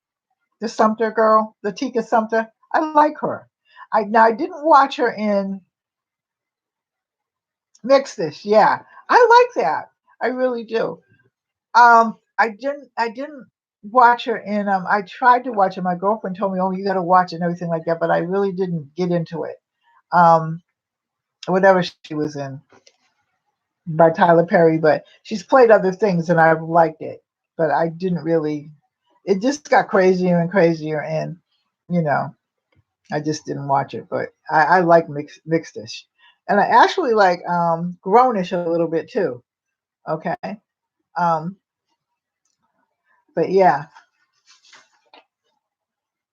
Sumter girl, the Tika Sumter. I like her. I didn't watch her in Mix This. Yeah, I like that. I really do. I didn't watch her in. I tried to watch it. My girlfriend told me, "Oh, you got to watch it and everything like that," but I really didn't get into it. Um, Whatever she was in by Tyler Perry, but she's played other things and I've liked it, but I didn't really. It just got crazier and crazier, and you know, I just didn't watch it. But I like Mixedish, and I actually like Grownish a little bit too. Okay, um, but yeah,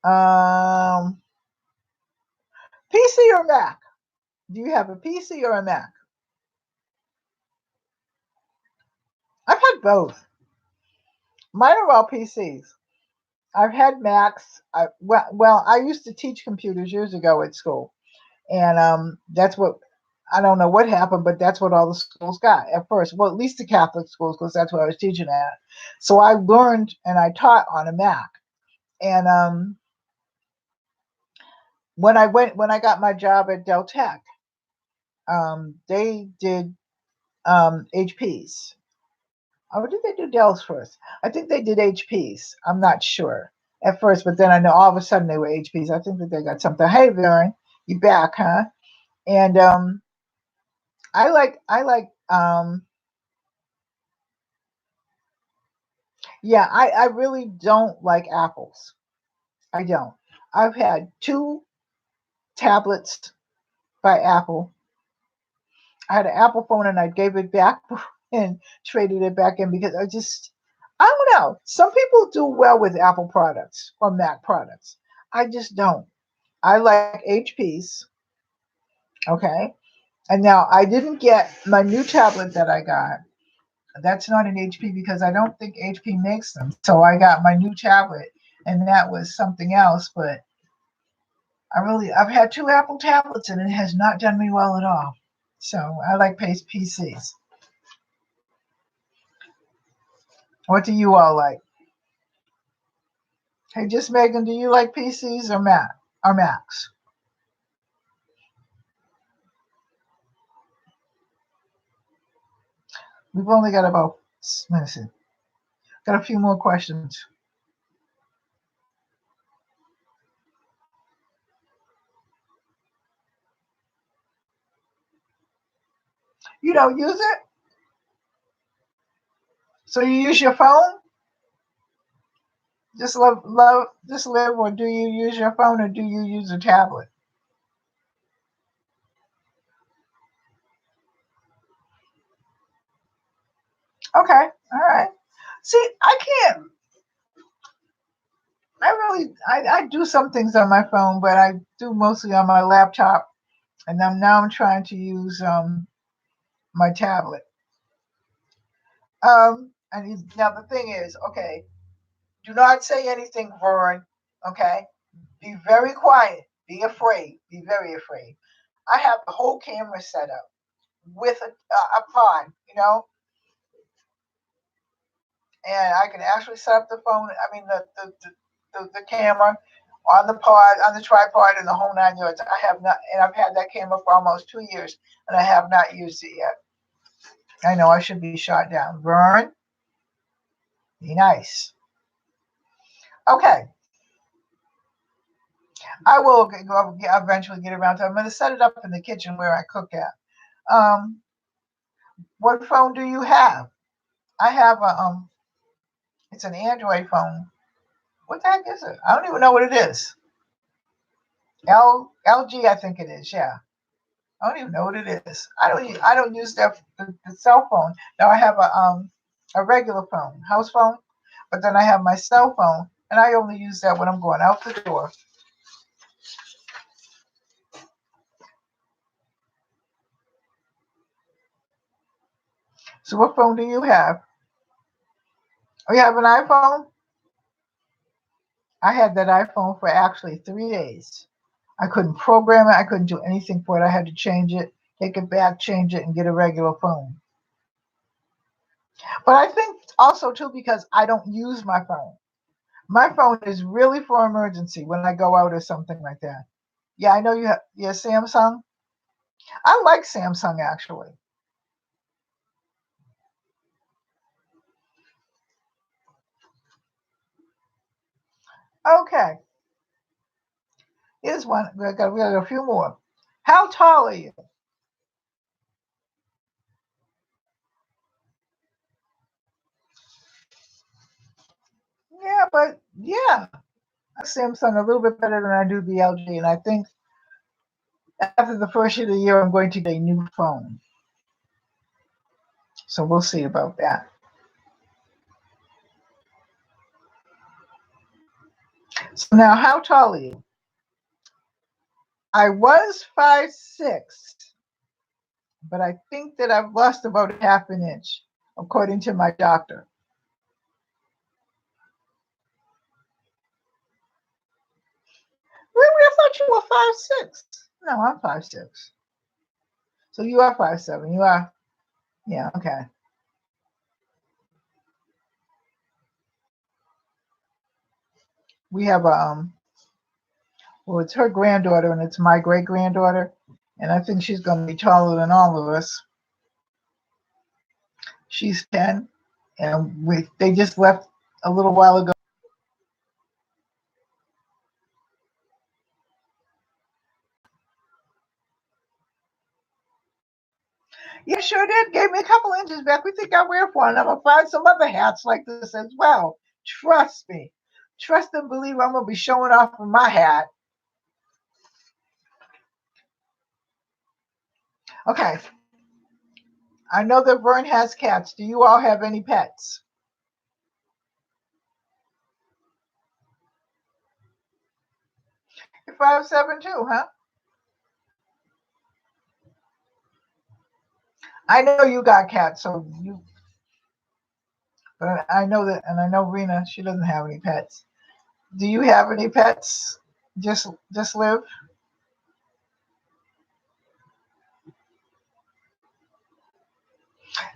um, PC or Mac? Do you have a PC or a Mac? I've had both. Mine are all PCs. I've had Macs. Well, I used to teach computers years ago at school, and that's what I don't know what happened, but that's what all the schools got at first. Well, at least the Catholic schools, because that's what I was teaching at. So I learned and I taught on a Mac. And when I got my job at Dell Tech, they did HPs. Or did they do Dells first? I think they did HPs. I'm not sure at first, but then I know all of a sudden they were HPs. I think that they got something. Hey, Varen, you back, huh? And I like yeah, I really don't like apples. I don't. I've had two tablets by Apple. I had an Apple phone and I gave it back and traded it back in because I don't know. Some people do well with Apple products or Mac products. I just don't. I like HPs. Okay. And now I didn't get my new tablet that I got. That's not an HP because I don't think HP makes them. So I got my new tablet and that was something else. But I've had two Apple tablets and it has not done me well at all. So I like PCs. What do you all like? Hey, just Megan, do you like PCs or Macs? We've only got about let me see, got a few more questions. You don't use it? So you use your phone? Just just live, or do you use your phone, or do you use a tablet? Okay, all right. See, I can't. I do some things on my phone, but I do mostly on my laptop, and I'm trying to use my tablet. Now the thing is, okay, do not say anything, Vern. Okay, be very quiet. Be afraid. Be very afraid. I have the whole camera set up with a pod, and I can actually set up the phone. I mean the camera on the pod, on the tripod, and the whole 9 yards. I have not, and I've had that camera for almost 2 years, and I have not used it yet. I know I should be shot down. Vern, be nice. Okay, I will eventually get around to it. I'm going to set it up in the kitchen where I cook at. Um, what phone do you have? I have it's an Android phone. What the heck is it? I don't even know what it is. LG, I think it is. Yeah, I don't even know what it is. I don't use the cell phone. Now I have a regular phone, house phone, but then I have my cell phone, and I only use that when I'm going out the door. So what phone do you have? Oh, you have an iPhone? I had that iPhone for actually 3 days. I couldn't program it. I couldn't do anything for it. I had to change it, take it back, change it, and get a regular phone. But I think also too because I don't use my phone. My phone is really for emergency when I go out or something like that. Yeah, I know you have. Yeah, Samsung. I like Samsung actually. Okay, here's one. We got a few more. How tall are you? Yeah, but yeah, I Samsung a little bit better than I do the LG, and I think after the first of the year, I'm going to get a new phone. So we'll see about that. So now, how tall are you? I was 5'6", but I think that I've lost about half an inch, according to my doctor. Really? I thought you were 5'6". No, I'm 5'6". So you are 5'7". You are, yeah, okay. We have well, it's her granddaughter and it's my great granddaughter, and I think she's going to be taller than all of us. She's 10, and they just left a little while ago. You sure did. Gave me a couple inches back. We think I wear one. I'm gonna find some other hats like this as well. Trust me. Trust and believe I'm gonna be showing off with my hat. Okay. I know that Vern has cats. Do you all have any pets? You're 5'7" too, huh? I know you got cats, so you. But I know that, and I know Rena. She doesn't have any pets. Do you have any pets? Just live.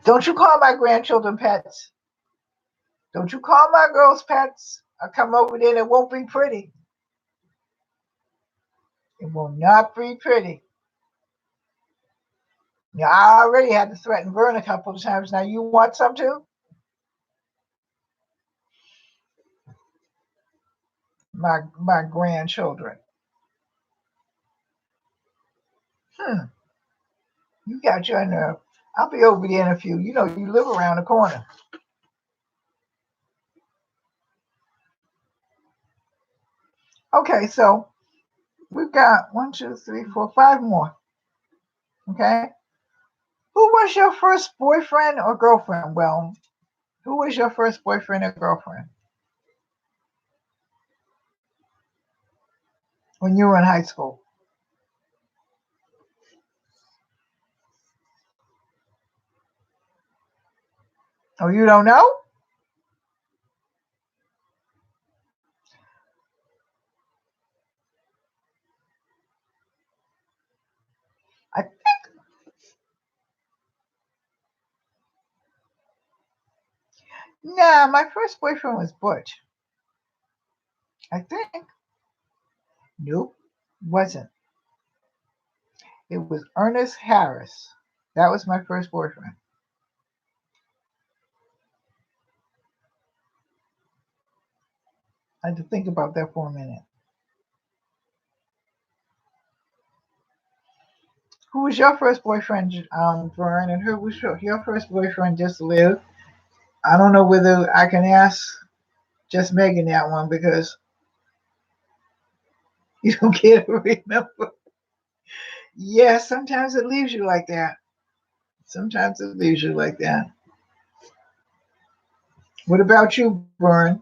Don't you call my grandchildren pets? Don't you call my girls pets? I come over there and it won't be pretty. It will not be pretty. Yeah, I already had to threaten Vern a couple of times. Now you want some too? My grandchildren. Hmm, you got your nerve. I'll be over there in a few. You know, you live around the corner. Okay, so we've got 1, 2, 3, 4, 5 more. Okay. Who was your first boyfriend or girlfriend? Well, who was your first boyfriend or girlfriend when you were in high school? Oh, you don't know? I Nah, my first boyfriend was Butch. I think. Nope, wasn't. It was Ernest Harris. That was my first boyfriend. I had to think about that for a minute. Who was your first boyfriend, Vern? And who was your first boyfriend, Just Live? I don't know whether I can ask just Megan that one because you don't get to remember. Yeah, sometimes it leaves you like that. Sometimes it leaves you like that. What about you, Vern?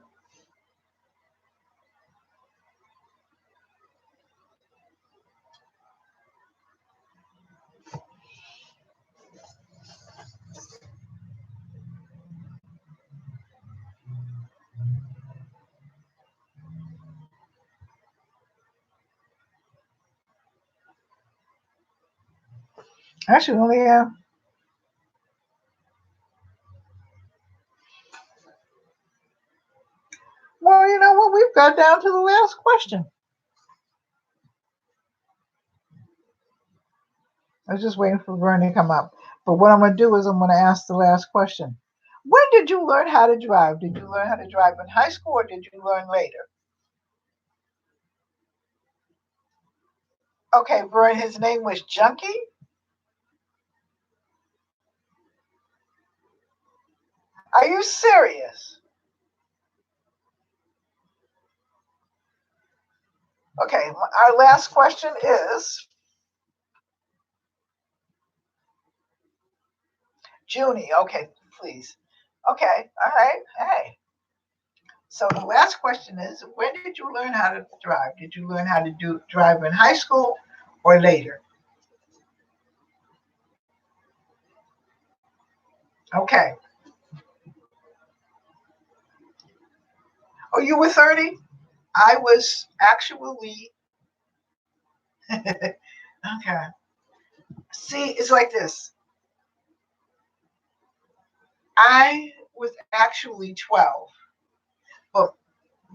Actually, only have. Well, you know what? We've got down to the last question. I was just waiting for Vern to come up. But what I'm going to do is I'm going to ask the last question. When did you learn how to drive? Did you learn how to drive in high school or did you learn later? Okay, Vern, his name was Junkie. Are you serious? Okay, our last question is Junie. Okay, please. Okay, all right. Hey. So the last question is, when did you learn how to drive? Did you learn how to drive in high school or later? Okay. Oh, you were 30? I was actually okay. See, it's like this. I was actually 12. But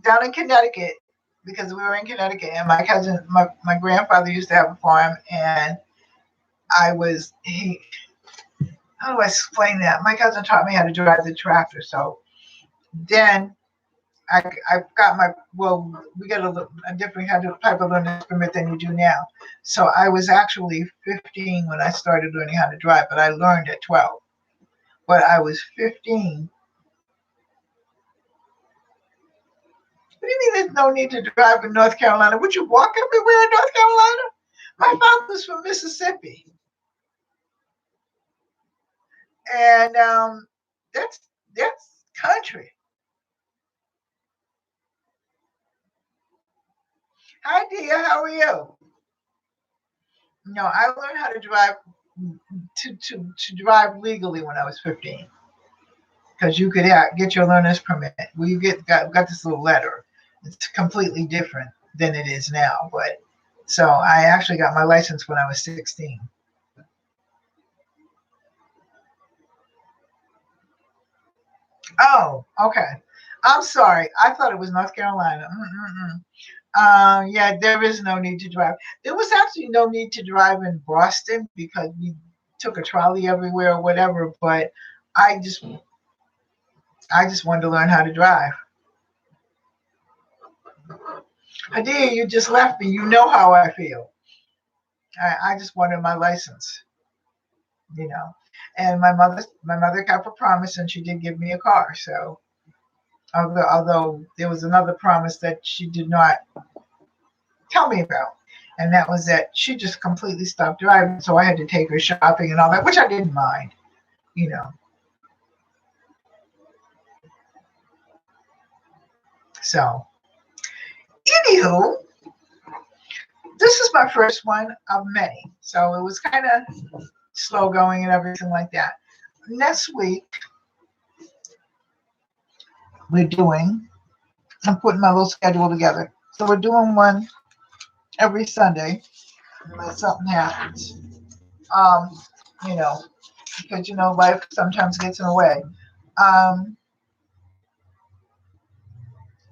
down in Connecticut, because we were in Connecticut, and my grandfather used to have a farm, and how do I explain that? My cousin taught me how to drive the tractor. So then I got we got a different type of learning permit than you do now. So I was actually 15 when I started learning how to drive, but I learned at 12. But I was 15. What do you mean there's no need to drive in North Carolina? Would you walk everywhere in North Carolina? My father's from Mississippi. And that's country. Hi, Dia. How are you? No, I learned how to drive to drive legally when I was 15 because you could get your learner's permit. Well, you got this little letter. It's completely different than it is now. But so I actually got my license when I was 16. Oh, okay. I'm sorry. I thought it was North Carolina. Mm-mm-mm. Yeah, there is no need to drive. There was actually no need to drive in Boston because we took a trolley everywhere or whatever. But I just, I just wanted to learn how to drive. Hadia, you just left me. You know how I feel. I just wanted my license. You know. And my mother kept her promise, and she did give me a car. So although there was another promise that she did not tell me about, and that was that she just completely stopped driving, so I had to take her shopping and all that, which I didn't mind, you know. So, anywho, this is my first one of many, so it was kind of slow going and everything like that. Next week, I'm putting my little schedule together. So we're doing one every Sunday unless something happens. Um, you know, because life sometimes gets in the way. Um,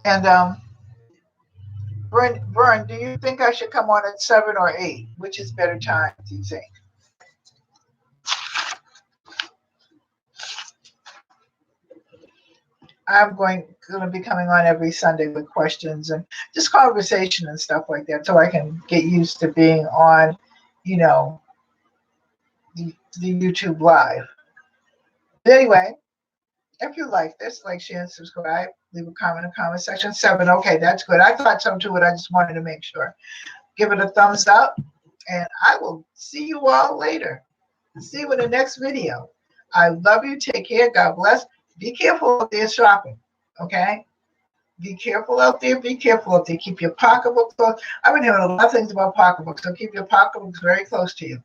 and Vern, do you think I should come on at 7 or 8? Which is better time, do you think? I'm going to be coming on every Sunday with questions and just conversation and stuff like that, so I can get used to being on, the YouTube live. But anyway, if you like this, like, share, and subscribe. Leave a comment in the comment section. 7, okay, that's good. I thought so too, but I just wanted to make sure. Give it a thumbs up, and I will see you all later. See you in the next video. I love you. Take care. God bless. Be careful out there shopping, okay? Be careful out there. Be careful out there. Keep your pocketbook close. I've been hearing a lot of things about pocketbooks, so keep your pocketbooks very close to you,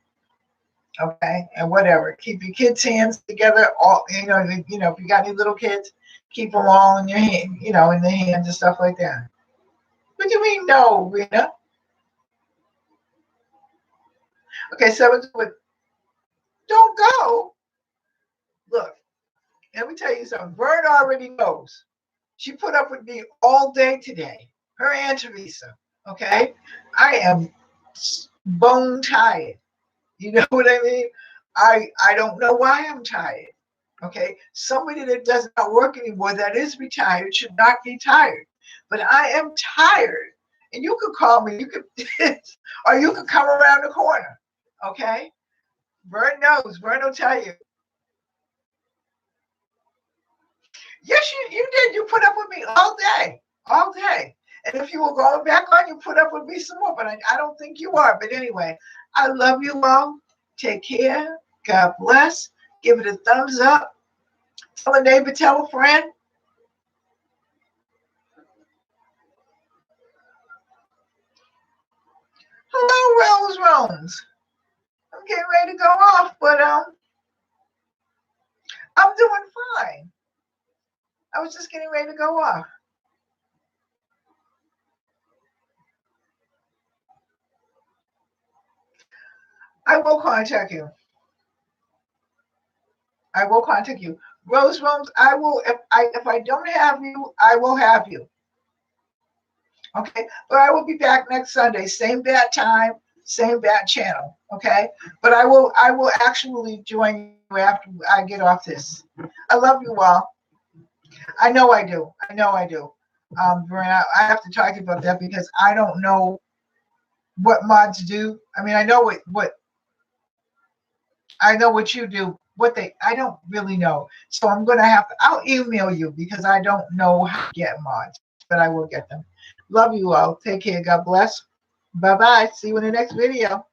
okay? And whatever. Keep your kids' hands together. All if you got any little kids, keep them all in your hand, in the hands and stuff like that. What do you mean, no, Rena? Okay, so don't go. Look, let me tell you something. Vern already knows. She put up with me all day today. Her and Teresa. Okay? I am bone tired. You know what I mean? I don't know why I'm tired. Okay? Somebody that does not work anymore, that is retired, should not be tired. But I am tired. And you could call me, or you could come around the corner. Okay? Vern knows. Vern will tell you. Yes, you did. You put up with me all day. All day. And if you were going back on, you put up with me some more. But I don't think you are. But anyway, I love you all. Take care. God bless. Give it a thumbs up. Tell a neighbor, tell a friend. Hello, Rose. I'm getting ready to go off, but I'm doing fine. I was just getting ready to go off. I will contact you. I will contact you. Rose, I will, if I don't have you, I will have you. Okay, but I will be back next Sunday, same bat time, same bat channel. Okay, but I will actually join you after I get off this. I love you all. I know I do. Vern, I have to talk to you about that because I don't know what mods do. I mean, I know what you do. I don't really know. So I'm gonna I'll email you because I don't know how to get mods, but I will get them. Love you all. Take care. God bless. Bye-bye. See you in the next video.